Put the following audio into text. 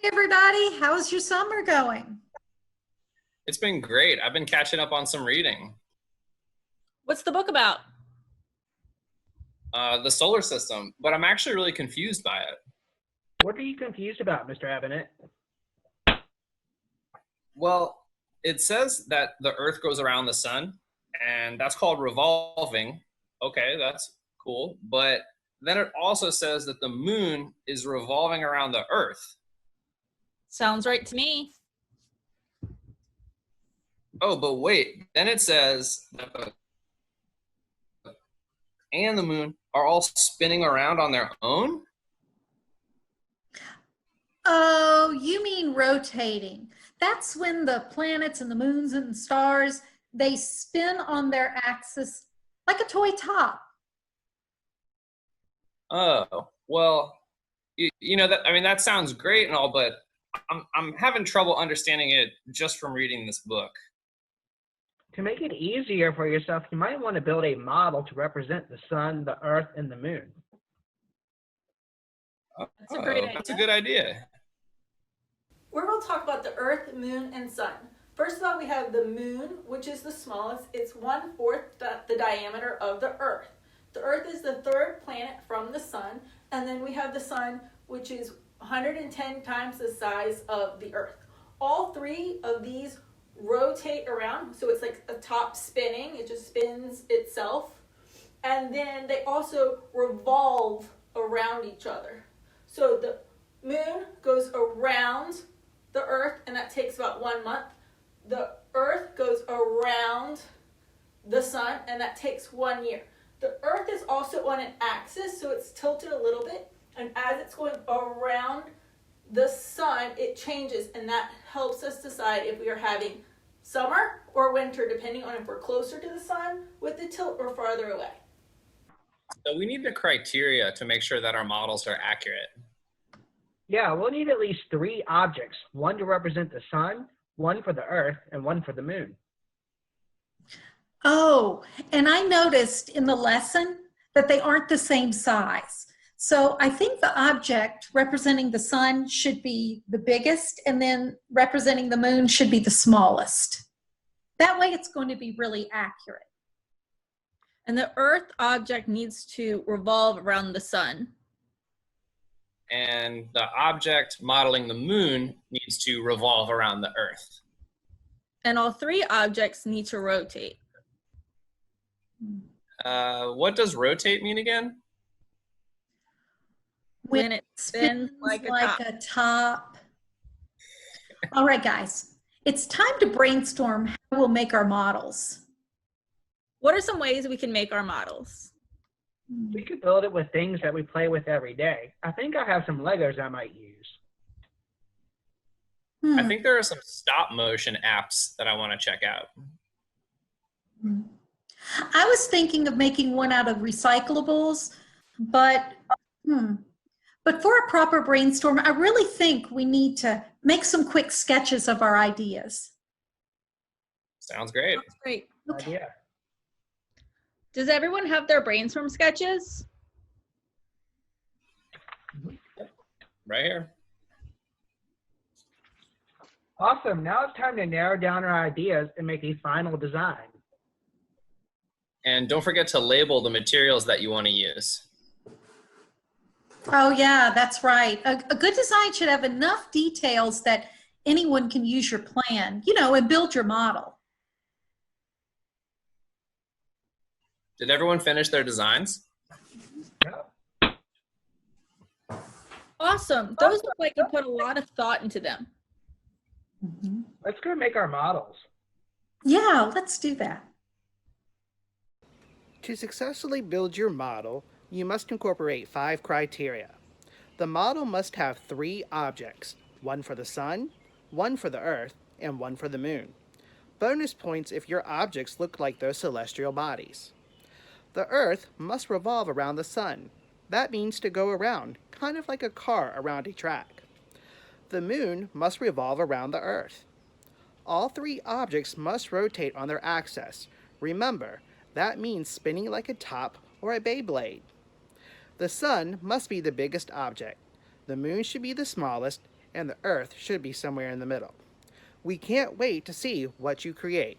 Everybody. How's your summer going? It's been great. I've been catching up on some reading. What's the book about? The solar system, but I'm actually really confused by it. What are you confused about, Mr. Avenant? Well, it says that the Earth goes around the sun, and that's called revolving. Okay, that's cool. But then it also says that the moon is revolving around the Earth. Sounds right to me. Oh, but wait. Then it says that the and the moon are all spinning around on their own. Oh, you mean rotating. That's when the planets and the moons and the stars, they spin on their axis like a toy top. Oh, well, you know that I mean that sounds great and all, but I'm having trouble understanding it just from reading this book. To make it easier for yourself, you might want to build a model to represent the sun, the earth, and the moon. That's a great idea. That's a good idea. We're going to talk about the Earth, Moon, and Sun. First of all, we have the Moon, which is the smallest. It's 1/4 the diameter of the Earth. The Earth is the third planet from the Sun. And then we have the Sun, which is 110 times the size of the Earth. All three of these rotate around. So it's like a top spinning. It just spins itself. And then they also revolve around each other. So the Moon goes around the Earth, and that takes about 1 month. The Earth goes around the Sun, and that takes 1 year. The Earth is also on an axis, so it's tilted a little bit, and as it's going around the Sun, it changes, and that helps us decide if we are having summer or winter, depending on if we're closer to the Sun with the tilt or farther away. So we need the criteria to make sure that our models are accurate. Yeah, we'll need at least 3 objects, one to represent the sun, one for the earth, and one for the moon. Oh, and I noticed in the lesson that they aren't the same size. So I think the object representing the sun should be the biggest, and then representing the moon should be the smallest. That way it's going to be really accurate. And the Earth object needs to revolve around the sun. And the object modeling the moon needs to revolve around the Earth. And all 3 objects need to rotate. What does rotate mean again? When it spins like a top. All right, guys, it's time to brainstorm how we'll make our models. What are some ways we can make our models? We could build it with things that we play with every day. I think I have some Legos I might use. I think there are some stop motion apps that I want to check out. I was thinking of making one out of recyclables, but for a proper brainstorm, I really think we need to make some quick sketches of our ideas. Sounds great. That's great. Okay. Yeah. Does everyone have their brainstorm sketches? Right here. Awesome. Now it's time to narrow down our ideas and make a final design. And don't forget to label the materials that you want to use. Oh yeah, that's right. A good design should have enough details that anyone can use your plan, and build your model. Did everyone finish their designs? Yeah. Awesome. Those look like you put a lot of thought into them. Let's go make our models. Yeah, let's do that. To successfully build your model, you must incorporate 5 criteria. The model must have 3 objects, one for the sun, one for the earth, and one for the moon. Bonus points if your objects look like those celestial bodies. The earth must revolve around the sun. That means to go around, kind of like a car around a track. The moon must revolve around the earth. All 3 objects must rotate on their axis. Remember, that means spinning like a top or a Beyblade. The sun must be the biggest object. The moon should be the smallest, and the Earth should be somewhere in the middle. We can't wait to see what you create.